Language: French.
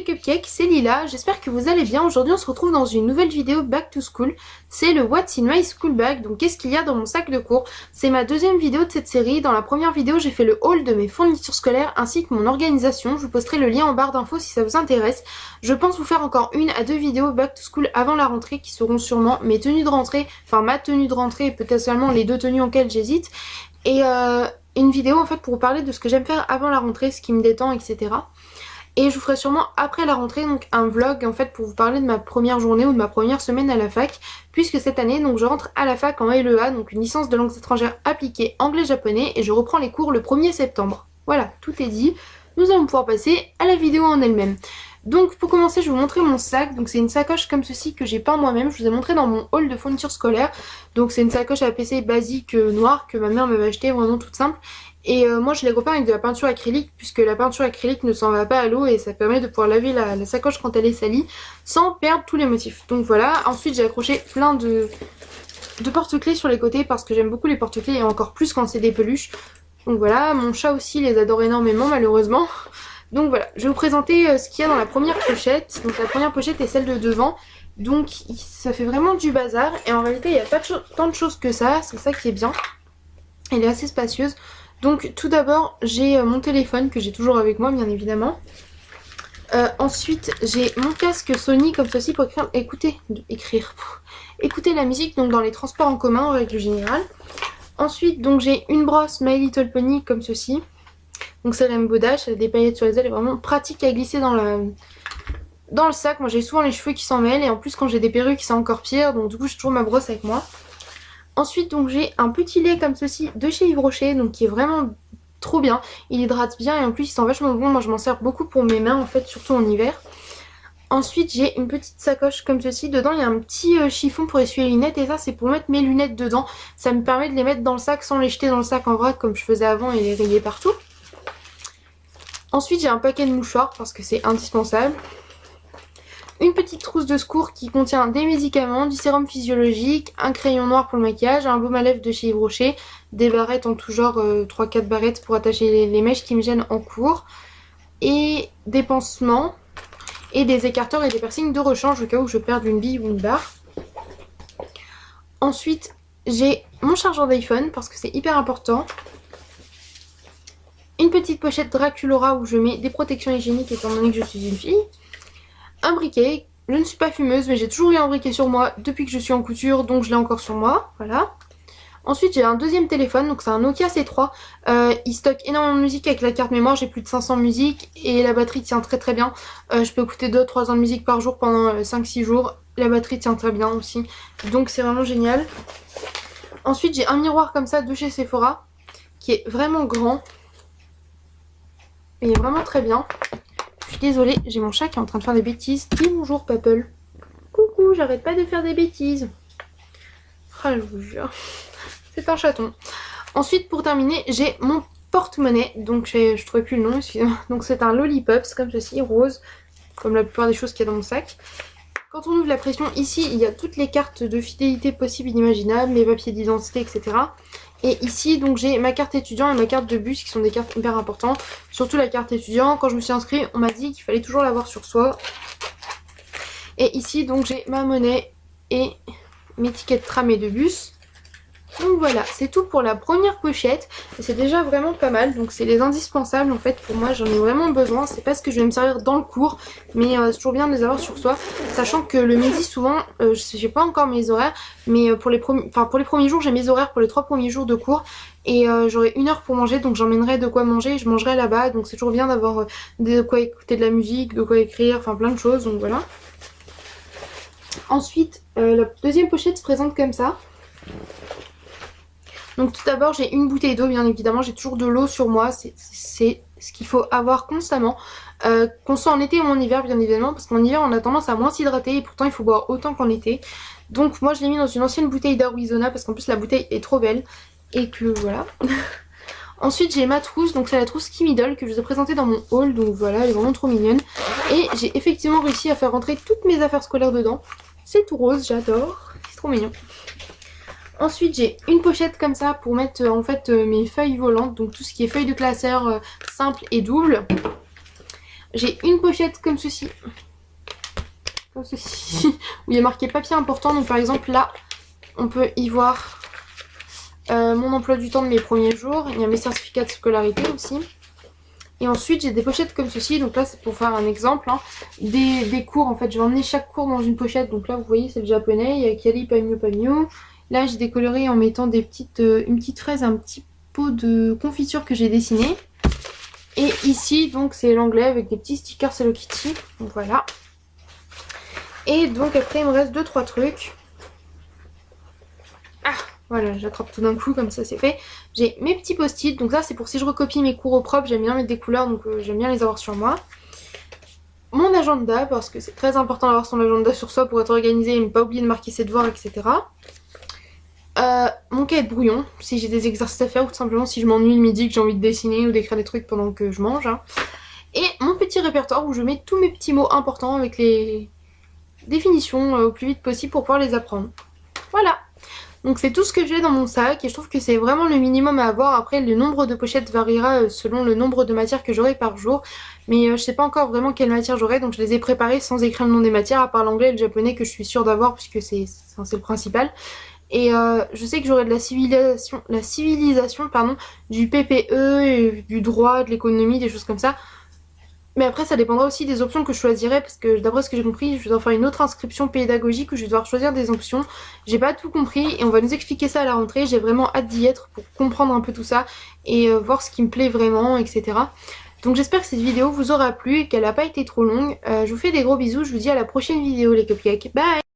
Cupcake, c'est Lila, j'espère que vous allez bien. Aujourd'hui on se retrouve dans une nouvelle vidéo Back to School. C'est le What's in my school bag, donc qu'est-ce qu'il y a dans mon sac de cours. C'est ma deuxième vidéo de cette série. Dans la première vidéo j'ai fait le haul de mes fournitures scolaires ainsi que mon organisation. Je vous posterai le lien en barre d'infos si ça vous intéresse. Je pense vous faire encore 1 à 2 vidéos Back to School avant la rentrée qui seront sûrement mes tenues de rentrée, enfin ma tenue de rentrée et peut-être seulement les 2 tenues auxquelles j'hésite. Et une vidéo en fait pour vous parler de ce que j'aime faire avant la rentrée, ce qui me détend, etc. Et je vous ferai sûrement après la rentrée donc un vlog en fait pour vous parler de ma première journée ou de ma première semaine à la fac, puisque cette année donc je rentre à la fac en LEA, donc une licence de langues étrangères appliquée anglais-japonais, et je reprends les cours le 1er septembre. Voilà, tout est dit, nous allons pouvoir passer à la vidéo en elle-même. Donc pour commencer je vais vous montrer mon sac, donc c'est une sacoche comme ceci que j'ai peint moi-même, je vous ai montré dans mon haul de fournitures scolaires. Donc c'est une sacoche à PC basique noire que ma mère m'avait acheté, vraiment toute simple. Et moi je l'ai repeint avec de la peinture acrylique puisque la peinture acrylique ne s'en va pas à l'eau et ça permet de pouvoir laver la sacoche quand elle est salie sans perdre tous les motifs. Donc voilà, ensuite j'ai accroché plein de porte-clés sur les côtés parce que j'aime beaucoup les porte-clés et encore plus quand c'est des peluches. Donc voilà, mon chat aussi les adore énormément malheureusement. Donc voilà, je vais vous présenter ce qu'il y a dans la première pochette. Donc la première pochette est celle de devant. Donc ça fait vraiment du bazar et en réalité il n'y a pas tant de choses que ça, c'est ça qui est bien. Elle est assez spacieuse. Donc tout d'abord j'ai mon téléphone que j'ai toujours avec moi bien évidemment. Ensuite j'ai mon casque Sony comme ceci pour écouter la musique donc dans les transports en commun en règle générale. Ensuite donc j'ai une brosse My Little Pony comme ceci. Donc c'est Rainbow Dash, elle a des paillettes sur les ailes, elle est vraiment pratique à glisser dans le sac. Moi j'ai souvent les cheveux qui s'en mêlent et en plus quand j'ai des perruques c'est encore pire, donc du coup j'ai toujours ma brosse avec moi. Ensuite donc j'ai un petit lait comme ceci de chez Yves Rocher, donc qui est vraiment trop bien. Il hydrate bien et en plus il sent vachement bon, moi je m'en sers beaucoup pour mes mains en fait, surtout en hiver. Ensuite j'ai une petite sacoche comme ceci, dedans il y a un petit chiffon pour essuyer les lunettes et ça c'est pour mettre mes lunettes dedans. Ça me permet de les mettre dans le sac sans les jeter dans le sac en vrac comme je faisais avant et les rayer partout. Ensuite j'ai un paquet de mouchoirs parce que c'est indispensable. Une petite trousse de secours qui contient des médicaments, du sérum physiologique, un crayon noir pour le maquillage, un baume à lèvres de chez Yves Rocher, des barrettes en tout genre, 3-4 barrettes pour attacher les mèches qui me gênent en cours, et des pansements, et des écarteurs et des piercings de rechange au cas où je perde une bille ou une barre. Ensuite j'ai mon chargeur d'iPhone parce que c'est hyper important. Une petite pochette Draculora où je mets des protections hygiéniques étant donné que je suis une fille. Un briquet, je ne suis pas fumeuse mais j'ai toujours eu un briquet sur moi depuis que je suis en couture donc je l'ai encore sur moi, voilà. Ensuite j'ai un deuxième téléphone, donc c'est un Nokia C3, il stocke énormément de musique avec la carte mémoire, j'ai plus de 500 musiques et la batterie tient très très bien. Je peux écouter 2-3 ans de musique par jour pendant 5-6 jours, la batterie tient très bien aussi, donc c'est vraiment génial. Ensuite j'ai un miroir comme ça de chez Sephora qui est vraiment grand. Il est vraiment très bien. Je suis désolée, j'ai mon chat qui est en train de faire des bêtises. Dis bonjour Papel. Coucou, j'arrête pas de faire des bêtises. Ah, je vous jure. C'est un chaton. Ensuite pour terminer, j'ai mon porte-monnaie. Donc je trouvais plus le nom, excusez-moi. Donc c'est un Lollipops comme ceci, rose. Comme la plupart des choses qu'il y a dans mon sac. Quand on ouvre la pression, ici il y a toutes les cartes de fidélité possibles et inimaginables, mes papiers d'identité, etc. Et ici donc j'ai ma carte étudiant et ma carte de bus qui sont des cartes hyper importantes. Surtout la carte étudiant, quand je me suis inscrite on m'a dit qu'il fallait toujours l'avoir sur soi. Et ici donc j'ai ma monnaie et mes tickets de tram et de bus. Donc voilà, c'est tout pour la première pochette. C'est déjà vraiment pas mal, donc c'est les indispensables en fait pour moi, j'en ai vraiment besoin. C'est pas ce que je vais me servir dans le cours, mais c'est toujours bien de les avoir sur soi. Sachant que le midi souvent, j'ai pas encore mes horaires, mais pour les premiers jours j'ai mes horaires pour les 3 premiers jours de cours. Et j'aurai 1 heure pour manger, donc j'emmènerai de quoi manger et je mangerai là-bas. Donc c'est toujours bien d'avoir de quoi écouter de la musique, de quoi écrire, enfin plein de choses, donc voilà. Ensuite, la deuxième pochette se présente comme ça. Donc tout d'abord j'ai une bouteille d'eau bien évidemment, j'ai toujours de l'eau sur moi, c'est ce qu'il faut avoir constamment, qu'on soit en été ou en hiver bien évidemment, parce qu'en hiver on a tendance à moins s'hydrater et pourtant il faut boire autant qu'en été. Donc moi je l'ai mis dans une ancienne bouteille d'Arizona parce qu'en plus la bouteille est trop belle et que voilà. Ensuite j'ai ma trousse, donc c'est la trousse Kimidol que je vous ai présentée dans mon haul, donc voilà elle est vraiment trop mignonne. Et j'ai effectivement réussi à faire rentrer toutes mes affaires scolaires dedans, c'est tout rose, j'adore, c'est trop mignon. Ensuite j'ai une pochette comme ça pour mettre en fait mes feuilles volantes, donc tout ce qui est feuilles de classeur simple et double. j'ai une pochette comme ceci. Comme ceci. Où il y a marqué papier important. Donc par exemple là, on peut y voir mon emploi du temps de mes premiers jours. Il y a mes certificats de scolarité aussi. Et ensuite j'ai des pochettes comme ceci, donc là c'est pour faire un exemple, hein. Des cours en fait, je vais emmener chaque cours dans une pochette, donc là vous voyez c'est le japonais, il y a Kali, Pamio, Pamio. Là j'ai décoloré en mettant des une petite fraise, un petit pot de confiture que j'ai dessiné. Et ici donc c'est l'anglais avec des petits stickers Hello Kitty, donc voilà. Et donc après il me reste 2-3 trucs. Ah voilà, j'attrape tout d'un coup, comme ça c'est fait. J'ai mes petits post-it, donc ça c'est pour si je recopie mes cours au propre, j'aime bien mettre des couleurs, donc j'aime bien les avoir sur moi. Mon agenda, parce que c'est très important d'avoir son agenda sur soi pour être organisé et ne pas oublier de marquer ses devoirs, etc. Mon cahier de brouillon, si j'ai des exercices à faire ou tout simplement si je m'ennuie le midi, que j'ai envie de dessiner ou d'écrire des trucs pendant que je mange. Hein. Et mon petit répertoire où je mets tous mes petits mots importants avec les définitions au plus vite possible pour pouvoir les apprendre. Voilà. Donc c'est tout ce que j'ai dans mon sac et je trouve que c'est vraiment le minimum à avoir. Après le nombre de pochettes variera selon le nombre de matières que j'aurai par jour. Mais je sais pas encore vraiment quelle matière j'aurai, donc je les ai préparées sans écrire le nom des matières, à part l'anglais et le japonais que je suis sûre d'avoir puisque c'est le principal. Et je sais que j'aurai de la civilisation pardon, du PPE, et du droit, de l'économie, des choses comme ça. Mais après ça dépendra aussi des options que je choisirai parce que d'après ce que j'ai compris je dois faire une autre inscription pédagogique où je vais devoir choisir des options. J'ai pas tout compris et on va nous expliquer ça à la rentrée. J'ai vraiment hâte d'y être pour comprendre un peu tout ça et voir ce qui me plaît vraiment, etc. Donc j'espère que cette vidéo vous aura plu et qu'elle n'a pas été trop longue. Je vous fais des gros bisous, je vous dis à la prochaine vidéo les cupcakes. Bye!